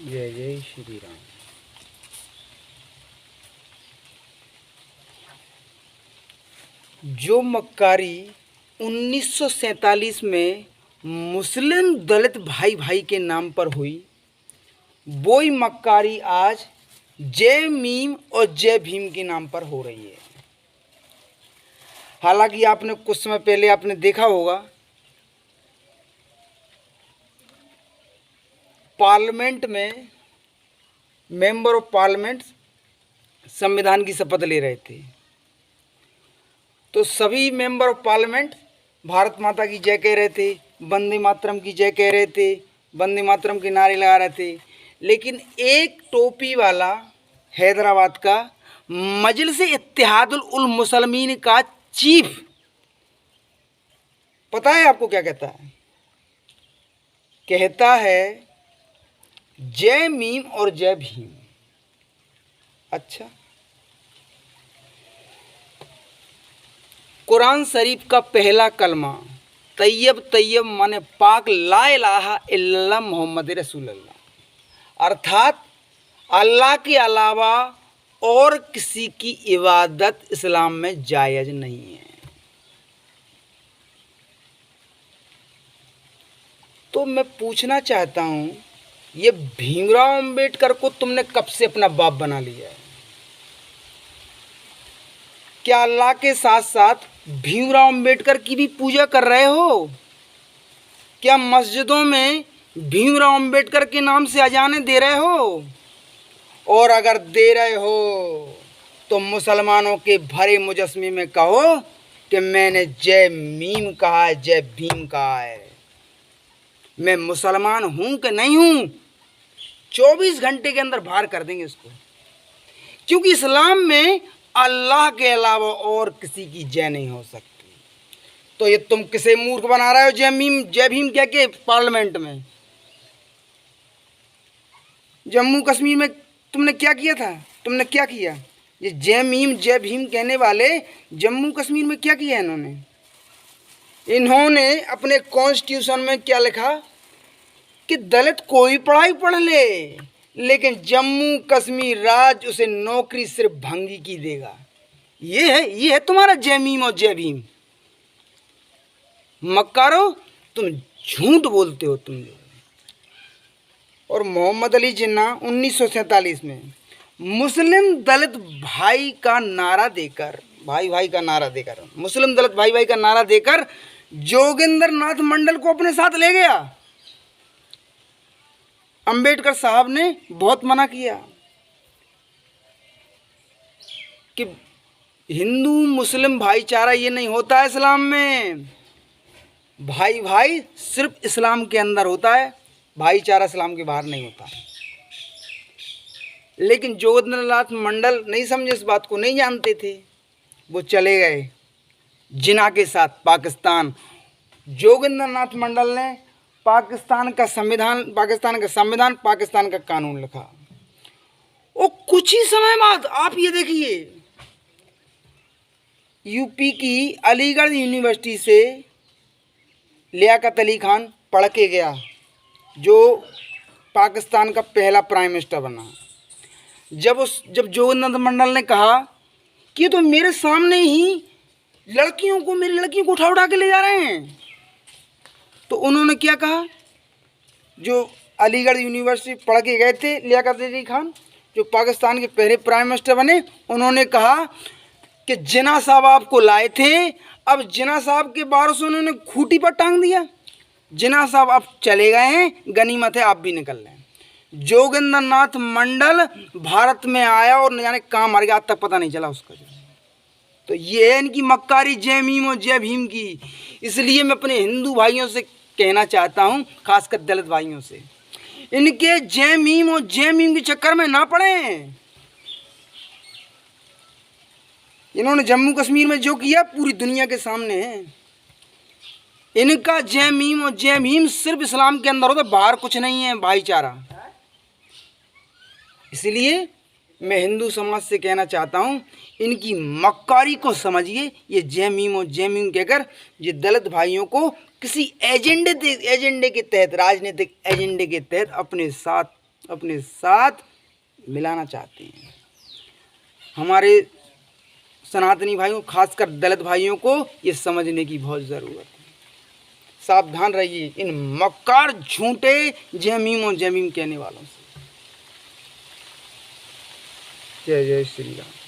जय जय श्री राम। जो मक्कारी 1947 में मुस्लिम दलित भाई भाई के नाम पर हुई, वो ही मक्कारी आज जय मीम और जय भीम के नाम पर हो रही है। हालांकि आपने कुछ समय पहले आपने देखा होगा, पार्लियामेंट में मेंबर ऑफ पार्लियामेंट संविधान की शपथ ले रहे थे, तो सभी मेंबर ऑफ पार्लियामेंट भारत माता की जय कह रहे थे, वंदे मातरम की जय कह रहे थे, वंदे मातरम के नारे लगा रहे थे। लेकिन एक टोपी वाला हैदराबाद का मजलिस इत्तेहादुल उल मुसलमीन का चीफ, पता है आपको क्या कहता है? कहता है जय मीम और जय भीम। अच्छा, कुरान शरीफ का पहला कलमा तैयब तैयब माने पाक ला इलाहा इल्लल्लाह मोहम्मद रसूलुल्लाह, अर्थात अल्लाह के अलावा और किसी की इबादत इस्लाम में जायज़ नहीं है। तो मैं पूछना चाहता हूँ, ये भीमराव अंबेडकर को तुमने कब से अपना बाप बना लिया है? क्या अल्लाह के साथ साथ भीमराव अंबेडकर की भी पूजा कर रहे हो? क्या मस्जिदों में भीमराव अंबेडकर के नाम से अजाने दे रहे हो? और अगर दे रहे हो तो मुसलमानों के भरे मुजस्मे में कहो कि मैंने जय मीम कहा है, जय भीम कहा है। मैं मुसलमान हूं कि नहीं हूं, 24 घंटे के अंदर बाहर कर देंगे उसको, क्योंकि इस्लाम में अल्लाह के अलावा और किसी की जय नहीं हो सकती। तो ये तुम किसे मूर्ख बना रहे हो? जय भीम कह के पार्लियामेंट में। जम्मू कश्मीर में तुमने क्या किया था? तुमने क्या किया? ये जय मीम जय भीम कहने वाले जम्मू कश्मीर में क्या किया इन्होंने अपने कॉन्स्टिट्यूशन में क्या लिखा कि दलित कोई पढ़ाई पढ़ ले, लेकिन जम्मू कश्मीर राज्य उसे नौकरी सिर्फ भंगी की देगा। ये है तुम्हारा जय मीम और जय भीम। मक्कारो, तुम झूठ बोलते हो तुम लोग। और मोहम्मद अली जिन्ना 1947 में मुस्लिम दलित भाई का नारा देकर, मुस्लिम दलित भाई भाई का नारा देकर जोगिंदर नाथ मंडल को अपने साथ ले गया। अंबेडकर साहब ने बहुत मना किया कि हिंदू मुस्लिम भाईचारा ये नहीं होता है इस्लाम में। भाई भाई सिर्फ इस्लाम के अंदर होता है, भाईचारा इस्लाम के बाहर नहीं होता। लेकिन जोगिंदर नाथ मंडल नहीं समझे, इस बात को नहीं जानते थे। वो चले गए जिना के साथ पाकिस्तान। जोगिंदर नाथ मंडल ने पाकिस्तान का संविधान, पाकिस्तान का कानून लिखा। और कुछ ही समय बाद आप ये देखिए, यूपी की अलीगढ़ यूनिवर्सिटी से लियाकत अली खान पढ़ के गया, जो पाकिस्तान का पहला प्राइम मिनिस्टर बना। जब जोगिंदर नाथ मंडल ने कहा कि तो मेरे सामने ही मेरी लड़कियों को उठा के ले जा रहे हैं, तो उन्होंने क्या कहा? जो अलीगढ़ यूनिवर्सिटी पढ़ के गए थे लियाकत अली खान, जो पाकिस्तान के पहले प्राइम मिनिस्टर बने, उन्होंने कहा कि जिन्ना साहब आपको लाए थे, अब जिन्ना साहब के वारिसों ने उन्होंने खूंटी पर टांग दिया। जिन्ना साहब अब चले गए हैं, गनीमत है आप भी निकल रहे हैं। जोगिंदर नाथ मंडल भारत में आया और न जाने कहाँ मर गया, आज तक पता नहीं चला उसका। तो ये है इनकी मक्कारी जय मीम और जय भीम की। इसलिए मैं अपने हिंदू भाइयों से कहना चाहता हूँ, खासकर दलित भाइयों से, इनके जय मीम और जय भीम के चक्कर में ना पड़े। इन्होंने जम्मू कश्मीर में जो किया पूरी दुनिया के सामने है। इनका जय मीम और जय भीम सिर्फ इस्लाम के अंदर होता है, बाहर कुछ नहीं है भाईचारा। इसलिए मैं हिंदू समाज से कहना चाहता हूँ, इनकी मक्कारी को समझिए। ये जय मीम और जय भीम कहकर ये दलित भाइयों को किसी एजेंडे के तहत, राजनीतिक एजेंडे के तहत अपने साथ अपने साथ मिलाना चाहते हैं। हमारे सनातनी भाइयों, खासकर दलित भाइयों को ये समझने की बहुत ज़रूरत है। सावधान रहिए इन मक्कार झूठे जमीम और जमीम कहने वालों से। जय जय श्री राम।